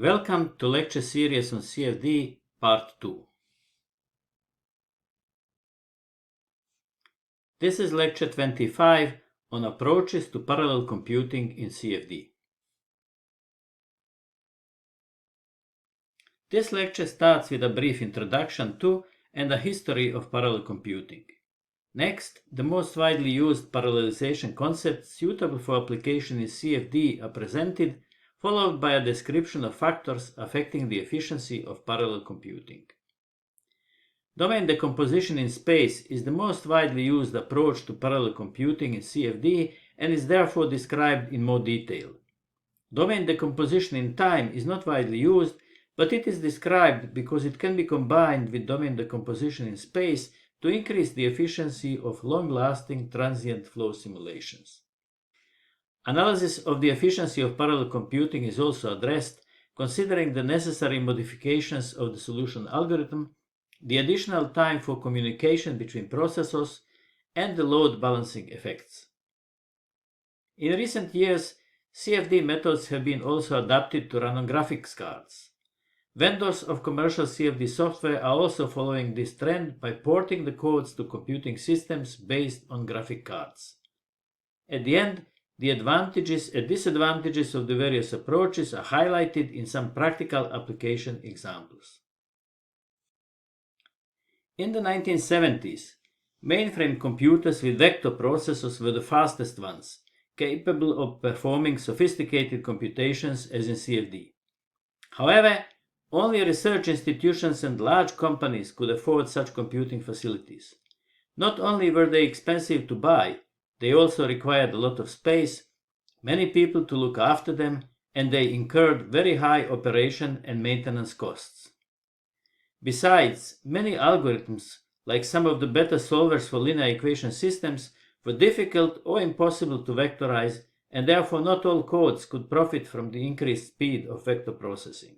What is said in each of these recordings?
Welcome to lecture series on CFD part 2. This is lecture 25 on approaches to parallel computing in CFD. This lecture starts with a brief introduction to and a history of parallel computing. Next, the most widely used parallelization concepts suitable for application in CFD are presented, followed by a description of factors affecting the efficiency of parallel computing. Domain decomposition in space is the most widely used approach to parallel computing in CFD and is therefore described in more detail. Domain decomposition in time is not widely used, but it is described because it can be combined with domain decomposition in space to increase the efficiency of long-lasting transient flow simulations. Analysis of the efficiency of parallel computing is also addressed, considering the necessary modifications of the solution algorithm, the additional time for communication between processors, and the load balancing effects. In recent years, CFD methods have been also adapted to run on graphics cards. Vendors of commercial CFD software are also following this trend by porting the codes to computing systems based on graphic cards. At the end, the advantages and disadvantages of the various approaches are highlighted in some practical application examples. In the 1970s, mainframe computers with vector processors were the fastest ones, capable of performing sophisticated computations as in CFD. However, only research institutions and large companies could afford such computing facilities. Not only were they expensive to buy, they also required a lot of space, many people to look after them, and they incurred very high operation and maintenance costs. Besides, many algorithms, like some of the better solvers for linear equation systems, were difficult or impossible to vectorize, and therefore not all codes could profit from the increased speed of vector processing.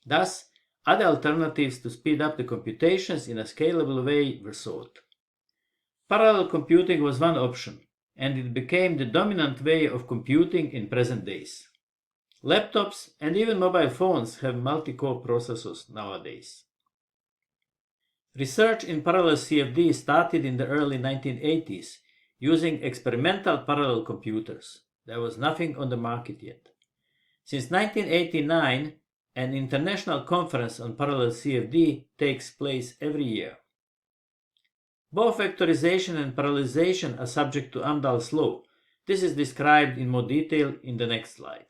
Thus, other alternatives to speed up the computations in a scalable way were sought. Parallel computing was one option, and it became the dominant way of computing in present days. Laptops and even mobile phones have multi-core processors nowadays. Research in parallel CFD started in the early 1980s using experimental parallel computers. There was nothing on the market yet. Since 1989, an international conference on parallel CFD takes place every year. Both vectorization and parallelization are subject to Amdahl's law. This is described in more detail in the next slide.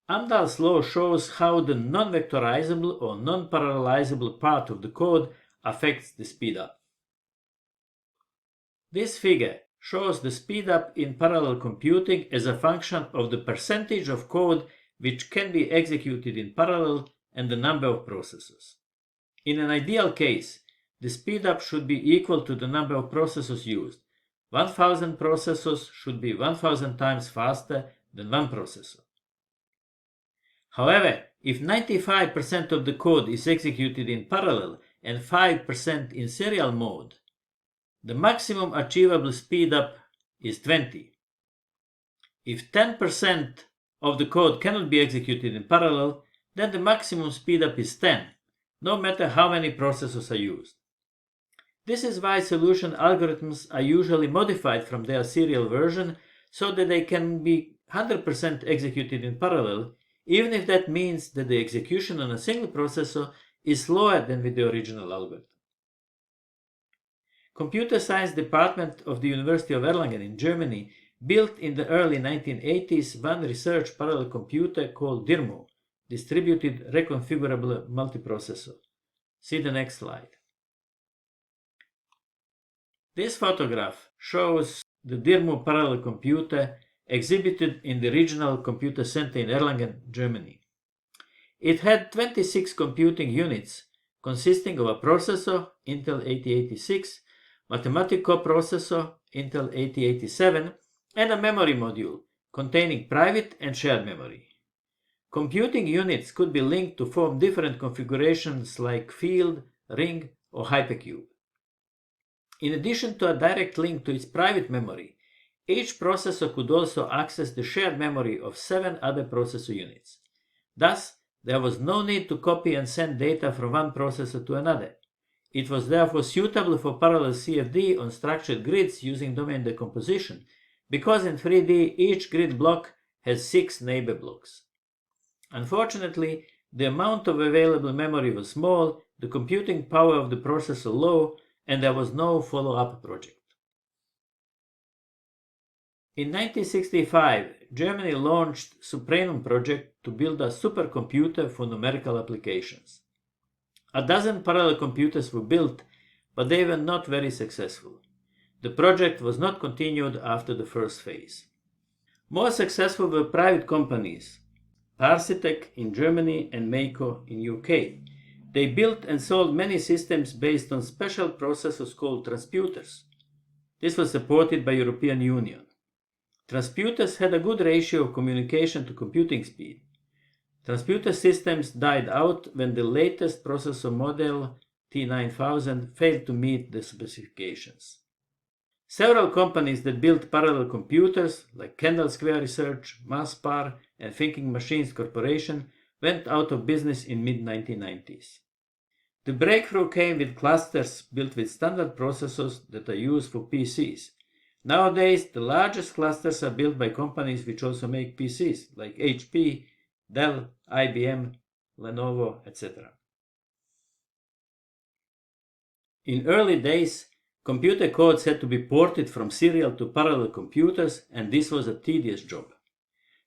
Amdahl's law shows how the non-vectorizable or non-parallelizable part of the code affects the speedup. This figure shows the speedup in parallel computing as a function of the percentage of code which can be executed in parallel and the number of processors. In an ideal case, the speedup should be equal to the number of processors used. 1000 processors should be 1000 times faster than one processor. However, if 95% of the code is executed in parallel and 5% in serial mode, the maximum achievable speedup is 20. If 10% of the code cannot be executed in parallel, then the maximum speedup is 10, no matter how many processors are used. This is why solution algorithms are usually modified from their serial version so that they can be 100% executed in parallel, even if that means that the execution on a single processor is slower than with the original algorithm. Computer Science Department of the University of Erlangen in Germany built in the early 1980s one research parallel computer called DIRMO, Distributed Reconfigurable Multiprocessor. See the next slide. This photograph shows the DIRMO parallel computer exhibited in the Regional Computer Center in Erlangen, Germany. It had 26 computing units consisting of a processor, Intel 8086, mathematical processor, Intel 8087, and a memory module containing private and shared memory. Computing units could be linked to form different configurations like field, ring, or hypercube. In addition to a direct link to its private memory, Each processor could also access the shared memory of 7 other processor units. Thus, there was no need to copy and send data from one processor to another. It was therefore suitable for parallel CFD on structured grids using domain decomposition, because in 3D each grid block has 6 neighbor blocks. Unfortunately, the amount of available memory was small, the computing power of the processor low, and there was no follow-up project. In 1965, Germany launched Supranum project to build a supercomputer for numerical applications. A dozen parallel computers were built, but they were not very successful. The project was not continued after the first phase. More successful were private companies, Parsitech in Germany and Mako in UK. They built and sold many systems based on special processors called transputers. This was supported by European Union. Transputers had a good ratio of communication to computing speed. Transputer systems died out when the latest processor model T9000 failed to meet the specifications. Several companies that built parallel computers, like Kendall Square Research, Masspar, and Thinking Machines Corporation, went out of business in mid-1990s. The breakthrough came with clusters built with standard processors that are used for PCs. Nowadays, the largest clusters are built by companies which also make PCs, like HP, Dell, IBM, Lenovo, etc. In early days, computer codes had to be ported from serial to parallel computers, and this was a tedious job.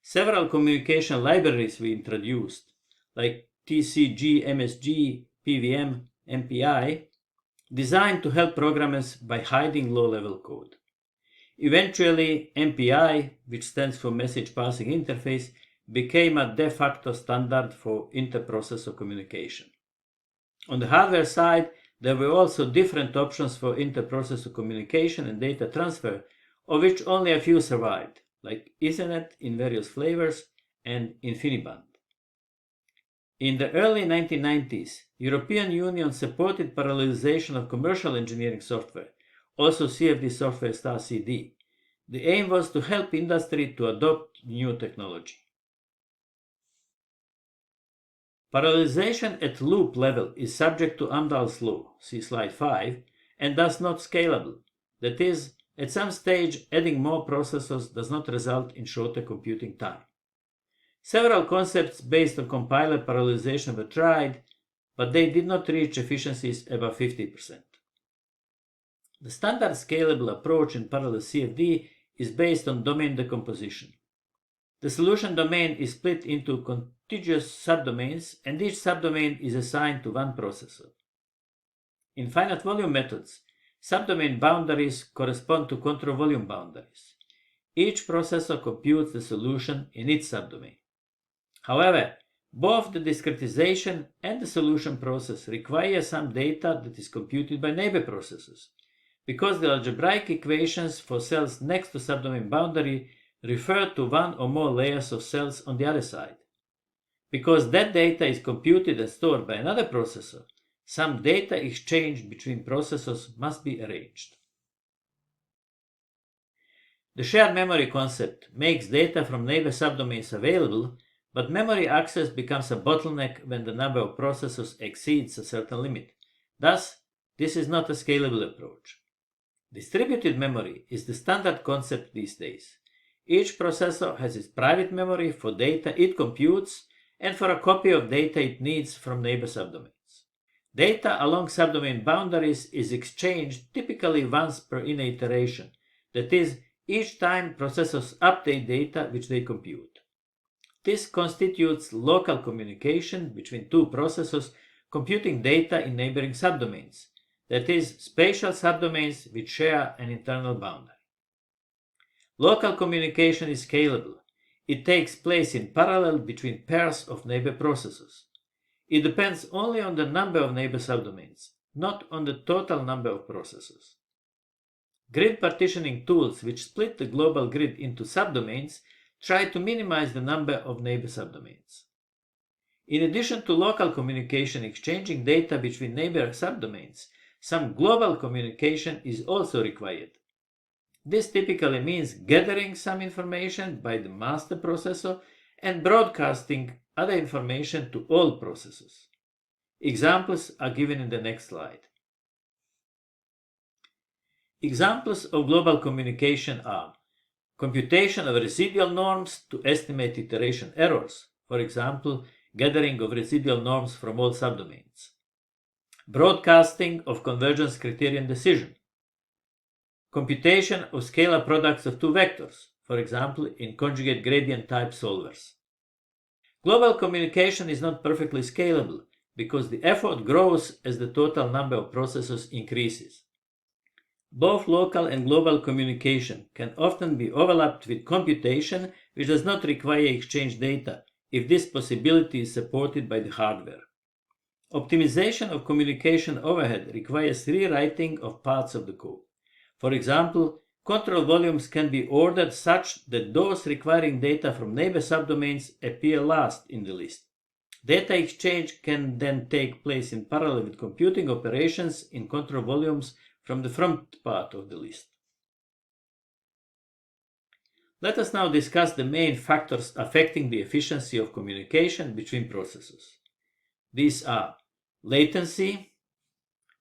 Several communication libraries were introduced, like TCG, MSG, PVM, MPI, designed to help programmers by hiding low-level code. Eventually, MPI, which stands for Message Passing Interface, became a de facto standard for interprocessor communication. On the hardware side, there were also different options for interprocessor communication and data transfer, of which only a few survived, like Ethernet in various flavors and InfiniBand. In the early 1990s, European Union supported parallelization of commercial engineering software, also CFD software *CD. The aim was to help industry to adopt new technology. Parallelization at loop level is subject to Amdahl's law, see slide 5, and thus not scalable. That is, at some stage, adding more processors does not result in shorter computing time. Several concepts based on compiler parallelization were tried, but they did not reach efficiencies above 50%. The standard scalable approach in parallel CFD is based on domain decomposition. The solution domain is split into contiguous subdomains, and each subdomain is assigned to one processor. In finite volume methods, subdomain boundaries correspond to control volume boundaries. Each processor computes the solution in its subdomain. However, both the discretization and the solution process require some data that is computed by neighbor processors, because the algebraic equations for cells next to subdomain boundary refer to one or more layers of cells on the other side. Because that data is computed and stored by another processor, some data exchanged between processors must be arranged. The shared memory concept makes data from neighbor subdomains available, but memory access becomes a bottleneck when the number of processors exceeds a certain limit. Thus, this is not a scalable approach. Distributed memory is the standard concept these days. Each processor has its private memory for data it computes and for a copy of data it needs from neighbor subdomains. Data along subdomain boundaries is exchanged typically once per iteration, that is, each time processors update data which they compute. This constitutes local communication between two processors computing data in neighboring subdomains, that is, spatial subdomains which share an internal boundary. Local communication is scalable. It takes place in parallel between pairs of neighbor processors. It depends only on the number of neighbor subdomains, not on the total number of processors. Grid partitioning tools which split the global grid into subdomains try to minimize the number of neighbor subdomains. In addition to local communication exchanging data between neighbor subdomains, some global communication is also required. This typically means gathering some information by the master processor and broadcasting other information to all processors. Examples are given in the next slide. Examples of global communication are computation of residual norms to estimate iteration errors, for example, gathering of residual norms from all subdomains, broadcasting of convergence criterion decision, computation of scalar products of two vectors, for example, in conjugate gradient type solvers. Global communication is not perfectly scalable because the effort grows as the total number of processors increases. Both local and global communication can often be overlapped with computation which does not require exchange data if this possibility is supported by the hardware. Optimization of communication overhead requires rewriting of parts of the code. For example, control volumes can be ordered such that those requiring data from neighbor subdomains appear last in the list. Data exchange can then take place in parallel with computing operations in control volumes from the front part of the list. Let us now discuss the main factors affecting the efficiency of communication between processors. These are latency,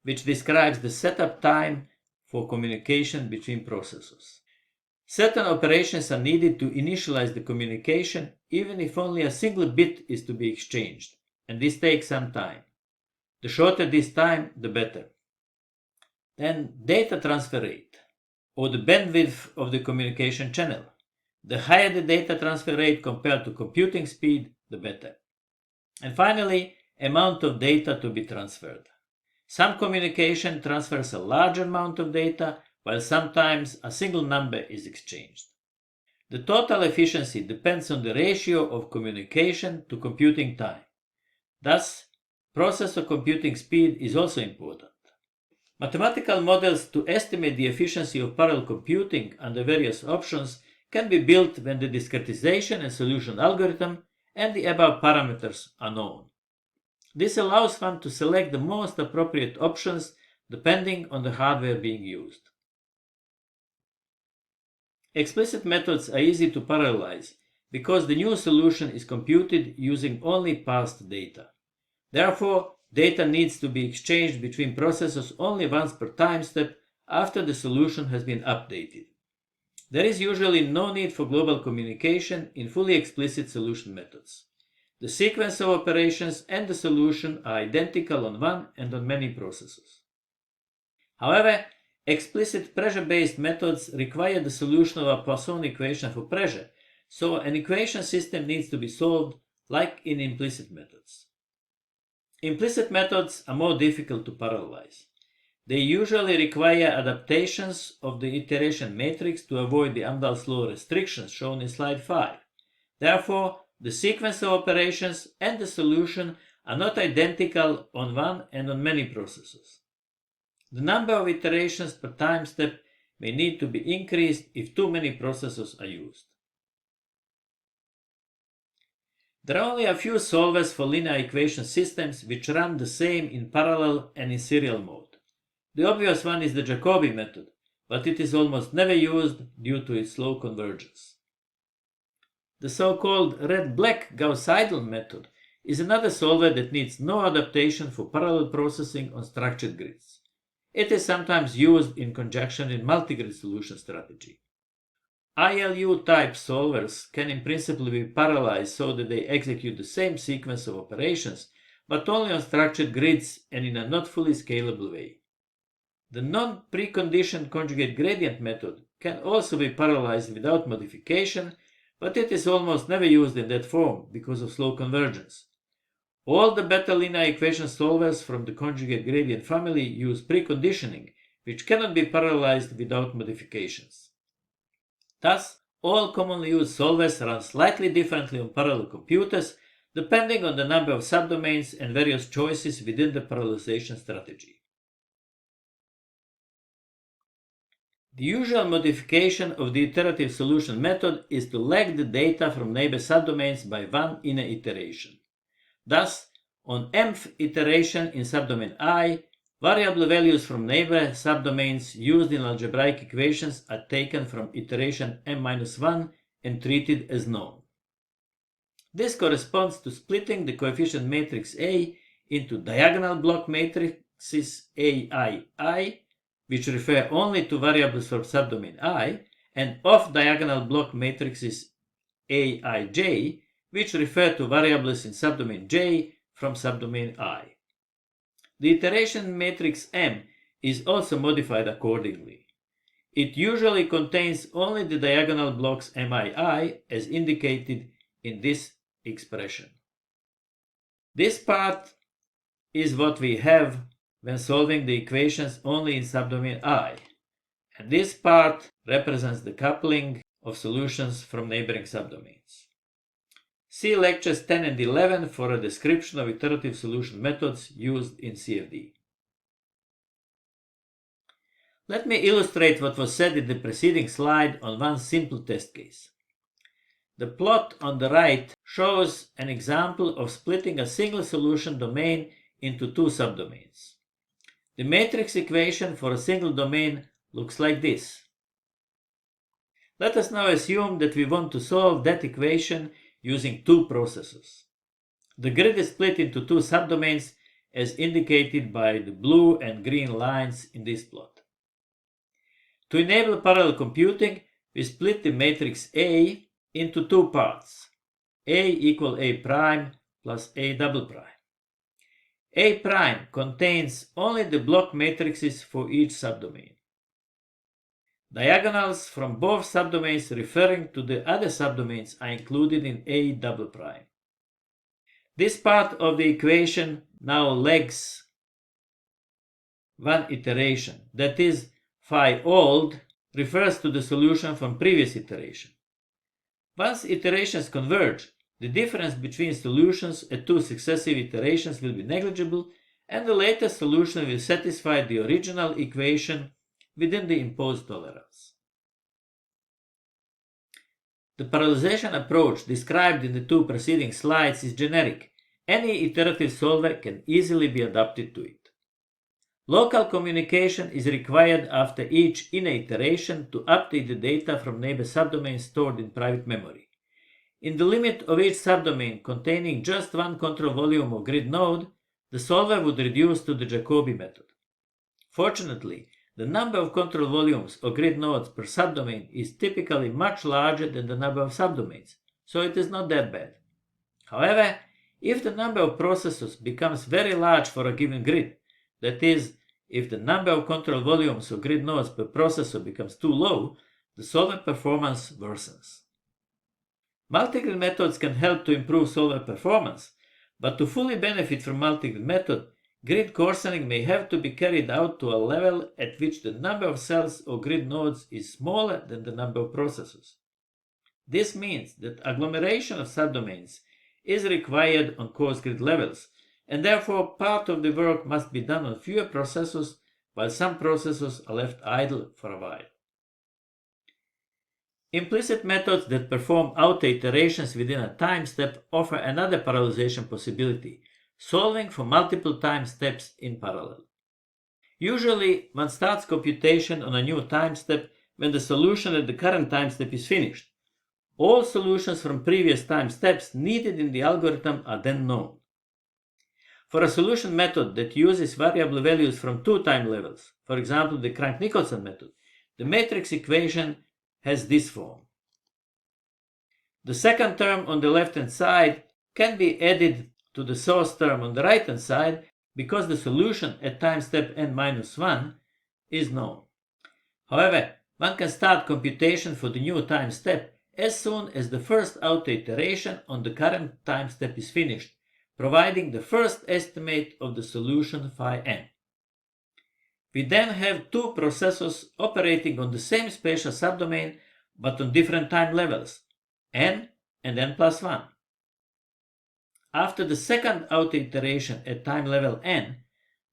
which describes the setup time for communication between processors. Certain operations are needed to initialize the communication even if only a single bit is to be exchanged, and this takes some time. The shorter this time, the better. Then data transfer rate, or the bandwidth of the communication channel. The higher the data transfer rate compared to computing speed, the better. And finally, amount of data to be transferred. Some communication transfers a large amount of data, while sometimes a single number is exchanged. The total efficiency depends on the ratio of communication to computing time. Thus, processor computing speed is also important. Mathematical models to estimate the efficiency of parallel computing under various options can be built when the discretization and solution algorithm and the above parameters are known. This allows one to select the most appropriate options depending on the hardware being used. Explicit methods are easy to parallelize because the new solution is computed using only past data. Therefore, data needs to be exchanged between processors only once per time step after the solution has been updated. There is usually no need for global communication in fully explicit solution methods. The sequence of operations and the solution are identical on one and on many processors. However, explicit pressure-based methods require the solution of a Poisson equation for pressure, so an equation system needs to be solved like in implicit methods. Implicit methods are more difficult to parallelize. They usually require adaptations of the iteration matrix to avoid the Amdahl's law restrictions shown in slide 5. Therefore, the sequence of operations and the solution are not identical on one and on many processors. The number of iterations per time step may need to be increased if too many processors are used. There are only a few solvers for linear equation systems which run the same in parallel and in serial mode. The obvious one is the Jacobi method, but it is almost never used due to its slow convergence. The so-called red-black Gauss-Seidel method is another solver that needs no adaptation for parallel processing on structured grids. It is sometimes used in conjunction with multigrid solution strategy. ILU-type solvers can in principle be parallelized so that they execute the same sequence of operations, but only on structured grids and in a not fully scalable way. The non-preconditioned conjugate gradient method can also be parallelized without modification, but it is almost never used in that form because of slow convergence. All the better linear equation solvers from the conjugate gradient family use preconditioning, which cannot be parallelized without modifications. Thus, all commonly used solvers run slightly differently on parallel computers, depending on the number of subdomains and various choices within the parallelization strategy. The usual modification of the iterative solution method is to lag the data from neighbor subdomains by one inner iteration. Thus, on mth iteration in subdomain I, variable values from neighbor subdomains used in algebraic equations are taken from iteration m-1 and treated as known. This corresponds to splitting the coefficient matrix A into diagonal block matrices AII, which refer only to variables from subdomain I, and off-diagonal block matrices Aij, which refer to variables in subdomain J from subdomain I. The iteration matrix M is also modified accordingly. It usually contains only the diagonal blocks MII as indicated in this expression. This part is what we have when solving the equations only in subdomain I, and this part represents the coupling of solutions from neighboring subdomains. See lectures 10 and 11 for a description of iterative solution methods used in CFD. Let me illustrate what was said in the preceding slide on one simple test case. The plot on the right shows an example of splitting a single solution domain into two subdomains. The matrix equation for a single domain looks like this. Let us now assume that we want to solve that equation using two processes. The grid is split into two subdomains as indicated by the blue and green lines in this plot. To enable parallel computing, we split the matrix A into two parts, A equal A prime plus A double prime. A prime contains only the block matrices for each subdomain. Diagonals from both subdomains referring to the other subdomains are included in A double prime. This part of the equation now lags one iteration, that is, phi old refers to the solution from previous iteration. Once iterations converge, the difference between solutions at two successive iterations will be negligible, and the latest solution will satisfy the original equation within the imposed tolerance. The parallelization approach described in the two preceding slides is generic. Any iterative solver can easily be adapted to it. Local communication is required after each inner iteration to update the data from neighbor subdomains stored in private memory. In the limit of each subdomain containing just one control volume or grid node, the solver would reduce to the Jacobi method. Fortunately, the number of control volumes or grid nodes per subdomain is typically much larger than the number of subdomains, so it is not that bad. However, if the number of processors becomes very large for a given grid, that is, if the number of control volumes or grid nodes per processor becomes too low, the solver performance worsens. Multigrid methods can help to improve solver performance, but to fully benefit from multigrid method, grid coarsening may have to be carried out to a level at which the number of cells or grid nodes is smaller than the number of processors. This means that agglomeration of subdomains is required on coarse grid levels, and therefore part of the work must be done on fewer processors, while some processors are left idle for a while. Implicit methods that perform outer iterations within a time step offer another parallelization possibility, solving for multiple time steps in parallel. Usually, one starts computation on a new time step when the solution at the current time step is finished. All solutions from previous time steps needed in the algorithm are then known. For a solution method that uses variable values from two time levels, for example the Crank-Nicolson method, the matrix equation has this form. The second term on the left-hand side can be added to the source term on the right-hand side because the solution at time step n-1 is known. However, one can start computation for the new time step as soon as the first outer iteration on the current time step is finished, providing the first estimate of the solution phi n. We then have two processors operating on the same spatial subdomain but on different time levels, n and n plus 1. After the second outer iteration at time level n,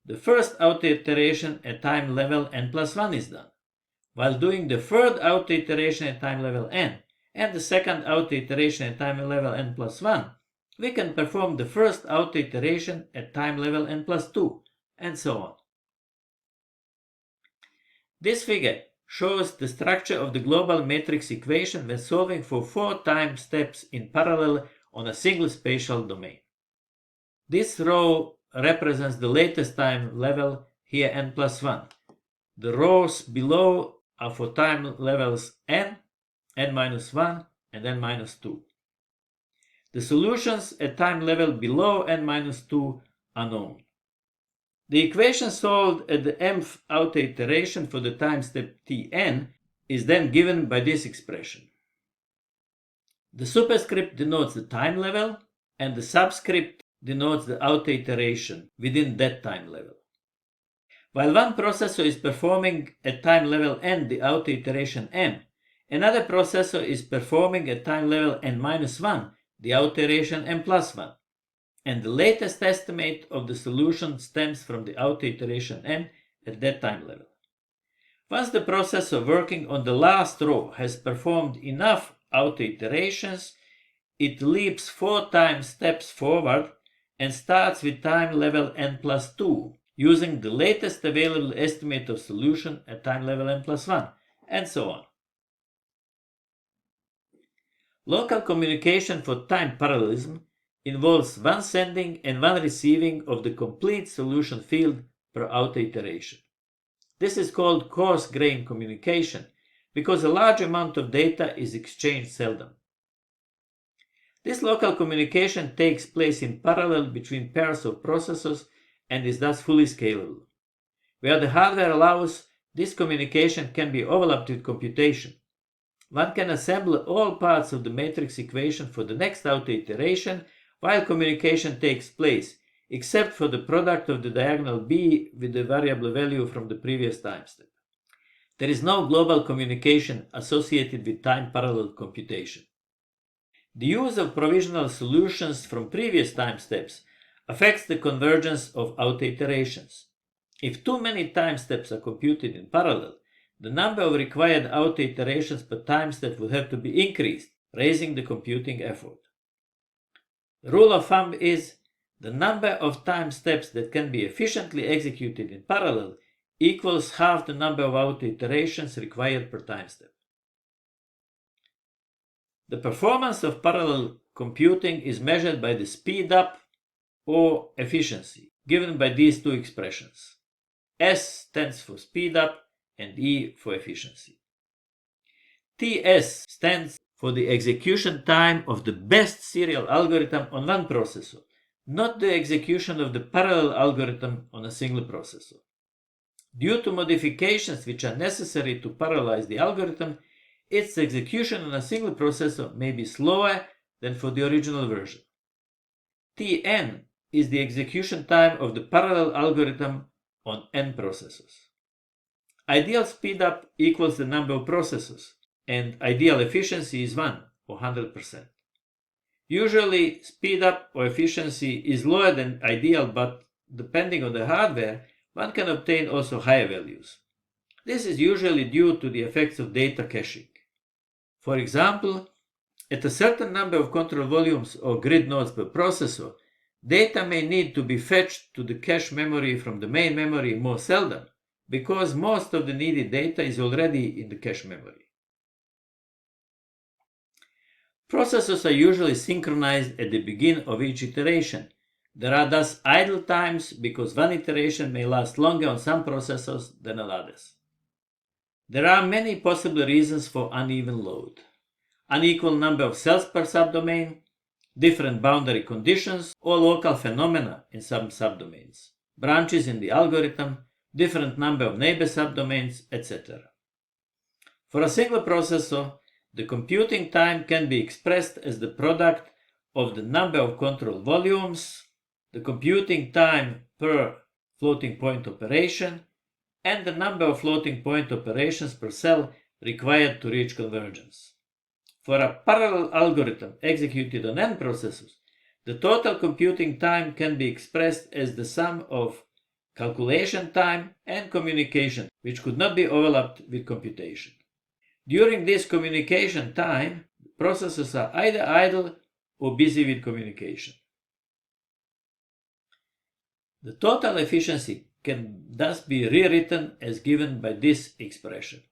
the first outer iteration at time level n plus 1 is done. While doing the third outer iteration at time level n and the second outer iteration at time level n plus 1, we can perform the first outer iteration at time level n plus 2, and so on. This figure shows the structure of the global matrix equation when solving for 4 time steps in parallel on a single spatial domain. This row represents the latest time level, here n+1. The rows below are for time levels n, n-1, and n-2. The solutions at time level below n-2 are known. The equation solved at the mth outer iteration for the time step Tn is then given by this expression. The superscript denotes the time level, and the subscript denotes the outer iteration within that time level. While one processor is performing at time level n the outer iteration m, another processor is performing at time level n-1 the outer iteration m+1. And the latest estimate of the solution stems from the outer iteration n at that time level. Once the processor working on the last row has performed enough outer iterations, it leaps 4 time steps forward and starts with time level n+2, using the latest available estimate of solution at time level n+1, and so on. Local communication for time parallelism involves one sending and one receiving of the complete solution field per outer iteration. This is called coarse-grained communication because a large amount of data is exchanged seldom. This local communication takes place in parallel between pairs of processors and is thus fully scalable. Where the hardware allows, this communication can be overlapped with computation. One can assemble all parts of the matrix equation for the next outer iteration while communication takes place, except for the product of the diagonal b with the variable value from the previous time step. There is no global communication associated with time parallel computation. The use of provisional solutions from previous time steps affects the convergence of outer iterations. If too many time steps are computed in parallel, the number of required outer iterations per time step would have to be increased, raising the computing effort. The rule of thumb is the number of time steps that can be efficiently executed in parallel equals half the number of outer iterations required per time step. The performance of parallel computing is measured by the speed up or efficiency, given by these two expressions. S stands for speed up and E for efficiency. TS stands for the execution time of the best serial algorithm on one processor, not the execution of the parallel algorithm on a single processor. Due to modifications which are necessary to parallelize the algorithm, its execution on a single processor may be slower than for the original version. Tn is the execution time of the parallel algorithm on n processors. Ideal speedup equals the number of processors, and ideal efficiency is 1, or 100%. Usually, speedup or efficiency is lower than ideal, but depending on the hardware, one can obtain also higher values. This is usually due to the effects of data caching. For example, at a certain number of control volumes or grid nodes per processor, data may need to be fetched to the cache memory from the main memory more seldom, because most of the needed data is already in the cache memory. Processors are usually synchronized at the beginning of each iteration. There are thus idle times because one iteration may last longer on some processors than on others. There are many possible reasons for uneven load. Unequal number of cells per subdomain, different boundary conditions, or local phenomena in some subdomains, branches in the algorithm, different number of neighbor subdomains, etc. For a single processor, the computing time can be expressed as the product of the number of control volumes, the computing time per floating point operation, and the number of floating point operations per cell required to reach convergence. For a parallel algorithm executed on n processors, the total computing time can be expressed as the sum of calculation time and communication, which could not be overlapped with computation. During this communication time, processors are either idle or busy with communication. The total efficiency can thus be rewritten as given by this expression.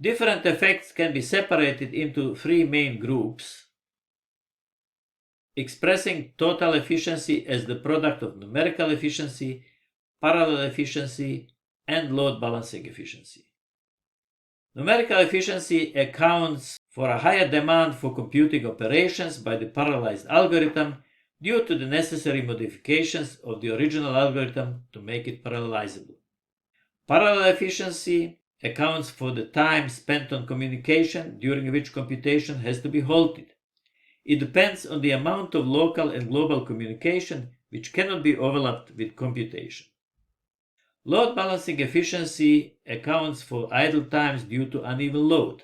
Different effects can be separated into three main groups, expressing total efficiency as the product of numerical efficiency, parallel efficiency, and load balancing efficiency. Numerical efficiency accounts for a higher demand for computing operations by the parallelized algorithm due to the necessary modifications of the original algorithm to make it parallelizable. Parallel efficiency accounts for the time spent on communication during which computation has to be halted. It depends on the amount of local and global communication which cannot be overlapped with computation. Load balancing efficiency accounts for idle times due to uneven load.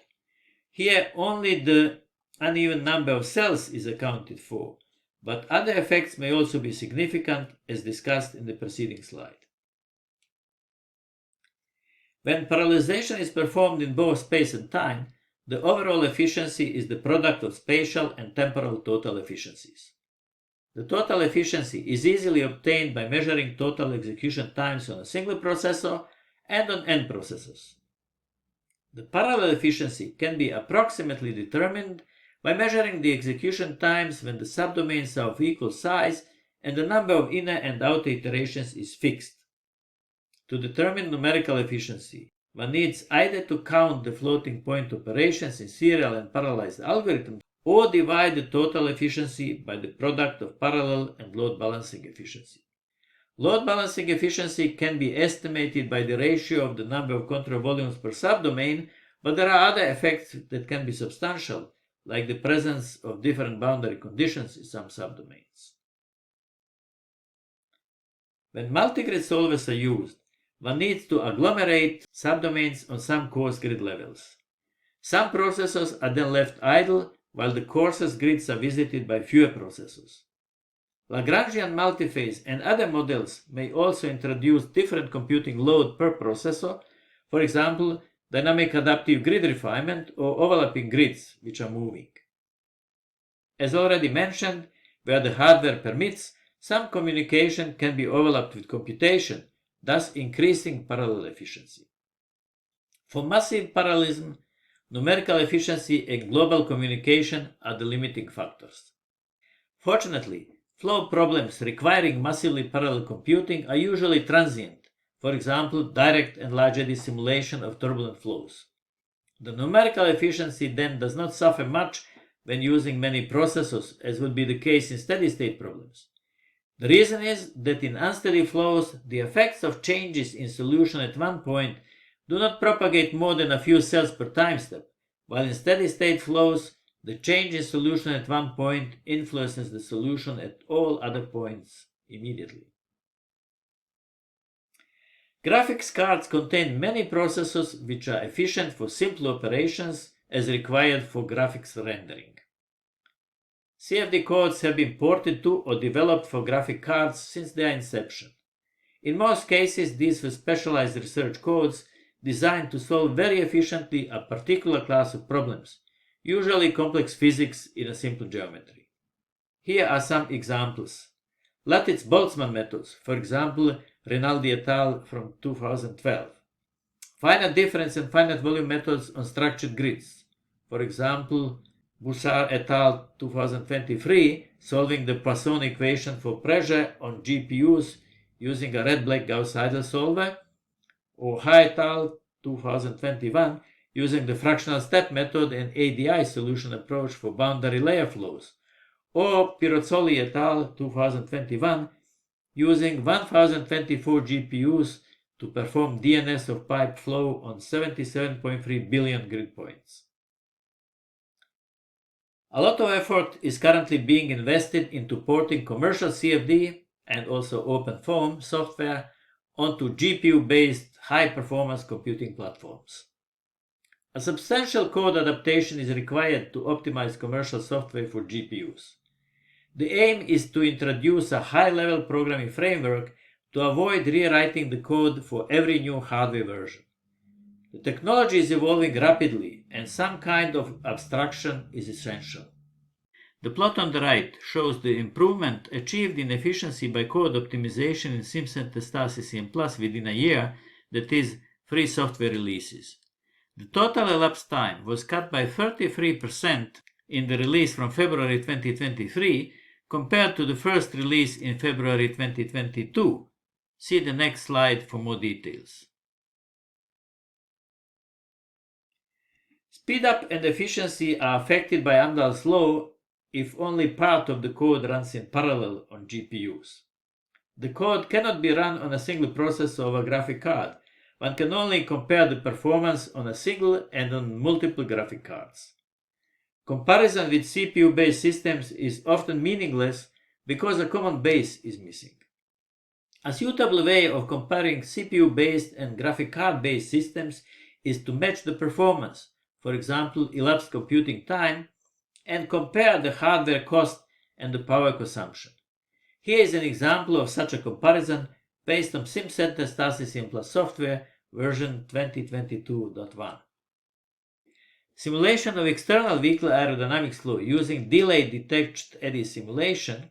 Here only the uneven number of cells is accounted for, but other effects may also be significant as discussed in the preceding slide. When parallelization is performed in both space and time, the overall efficiency is the product of spatial and temporal total efficiencies. The total efficiency is easily obtained by measuring total execution times on a single processor and on n processors. The parallel efficiency can be approximately determined by measuring the execution times when the subdomains are of equal size and the number of inner and outer iterations is fixed. To determine numerical efficiency, one needs either to count the floating point operations in serial and parallelized algorithms or divide the total efficiency by the product of parallel and load balancing efficiency. Load balancing efficiency can be estimated by the ratio of the number of control volumes per subdomain, but there are other effects that can be substantial, like the presence of different boundary conditions in some subdomains. When multigrid solvers are used, one needs to agglomerate subdomains on some coarse grid levels. Some processors are then left idle while the coarsest grids are visited by fewer processors. Lagrangian multiphase and other models may also introduce different computing load per processor, for example, dynamic adaptive grid refinement or overlapping grids which are moving. As already mentioned, where the hardware permits, some communication can be overlapped with computation, thus increasing parallel efficiency. For massive parallelism, numerical efficiency and global communication are the limiting factors. Fortunately, flow problems requiring massively parallel computing are usually transient, for example, direct and large eddy simulation of turbulent flows. The numerical efficiency then does not suffer much when using many processors, as would be the case in steady-state problems. The reason is that in unsteady flows, the effects of changes in solution at one point do not propagate more than a few cells per time step, while in steady-state flows, the change in solution at one point influences the solution at all other points immediately. Graphics cards contain many processors which are efficient for simple operations as required for graphics rendering. CFD codes have been ported to or developed for graphic cards since their inception. In most cases, these were specialized research codes designed to solve very efficiently a particular class of problems, usually complex physics in a simple geometry. Here are some examples. Lattice-Boltzmann methods, for example, Rinaldi et al. From 2012. Finite difference and finite volume methods on structured grids, for example, Bouchard et al. 2023, solving the Poisson equation for pressure on GPUs using a red-black Gauss-Seidel solver, or Ha et al. 2021, using the fractional step method and ADI solution approach for boundary layer flows, or Pirozzoli et al. 2021, using 1024 GPUs to perform DNS of pipe flow on 77.3 billion grid points. A lot of effort is currently being invested into porting commercial CFD and also OpenFOAM software onto GPU-based high-performance computing platforms. A substantial code adaptation is required to optimize commercial software for GPUs. The aim is to introduce a high-level programming framework to avoid rewriting the code for every new hardware version. The technology is evolving rapidly, and some kind of abstraction is essential. The plot on the right shows the improvement achieved in efficiency by code optimization in SimSynthetasis EM Plus within a year, that is, 3 software releases. The total elapsed time was cut by 33% in the release from February 2023 compared to the first release in February 2022. See the next slide for more details. Speedup and efficiency are affected by Amdahl's law if only part of the code runs in parallel on GPUs. The code cannot be run on a single processor of a graphic card. One can only compare the performance on a single and on multiple graphic cards. Comparison with CPU-based systems is often meaningless because a common base is missing. A suitable way of comparing CPU-based and graphic card-based systems is to match the performance, for example, elapsed computing time, and compare the hardware cost and the power consumption. Here is an example of such a comparison based on SimSynthetasis EM Plus software version 2022.1. Simulation of external vehicle aerodynamics flow using delayed detached eddy simulation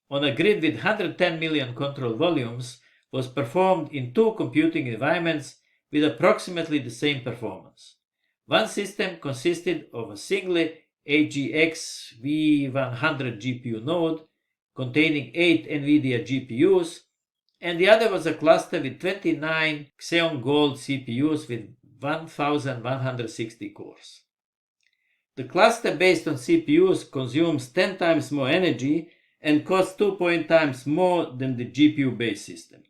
on a grid with 110 million control volumes was performed in 2 computing environments with approximately the same performance. One system consisted of a single AGX V100 GPU node containing 8 NVIDIA GPUs, and the other was a cluster with 29 Xeon Gold CPUs with 1160 cores. The cluster based on CPUs consumes 10 times more energy and costs 2 times more than the GPU-based system.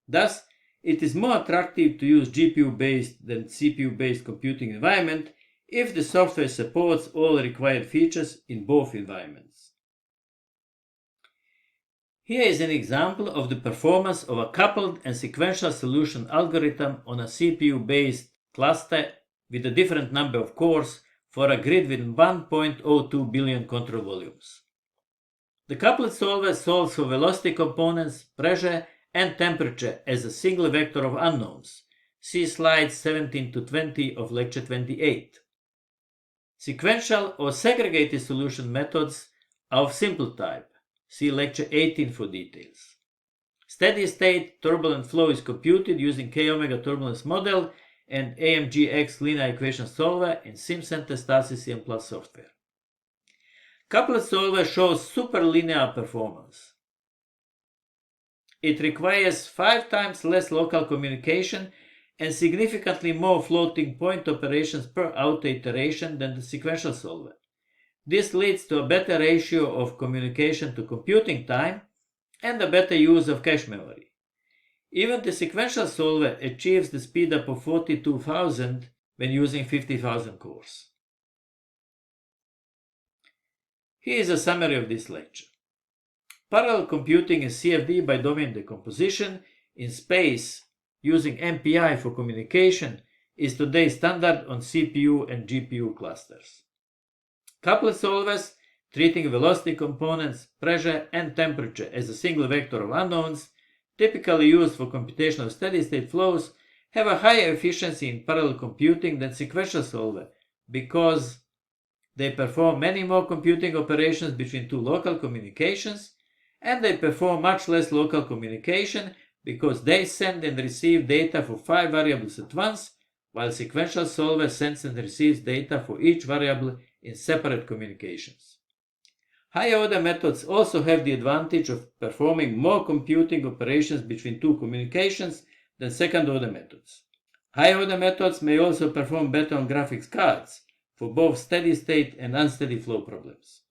Thus, it is more attractive to use GPU-based than CPU-based computing environment if the software supports all required features in both environments. Here is an example of the performance of a coupled and sequential solution algorithm on a CPU-based cluster with a different number of cores for a grid with 1.02 billion control volumes. The coupled solver solves for velocity components, pressure, and temperature as a single vector of unknowns. See slides 17 to 20 of lecture 28. Sequential or segregated solution methods are of simple type. See lecture 18 for details. Steady state turbulent flow is computed using k-omega turbulence model and AMGX linear equation solver in SimSynthetasis EM Plus software. Coupled solver shows superlinear performance. It requires 5 times less local communication and significantly more floating point operations per auto iteration than the sequential solver. This leads to a better ratio of communication to computing time and a better use of cache memory. Even the sequential solver achieves the speedup of 42,000 when using 50,000 cores. Here is a summary of this lecture. Parallel computing in CFD by domain decomposition in space using MPI for communication is today standard on CPU and GPU clusters. Coupled solvers, treating velocity components, pressure, and temperature as a single vector of unknowns, typically used for computation of steady-state flows, have a higher efficiency in parallel computing than sequential solver because they perform many more computing operations between 2 local communications, and they perform much less local communication because they send and receive data for 5 variables at once, while sequential solver sends and receives data for each variable in separate communications. Higher-order methods also have the advantage of performing more computing operations between 2 communications than second-order methods. Higher-order methods may also perform better on graphics cards for both steady-state and unsteady flow problems.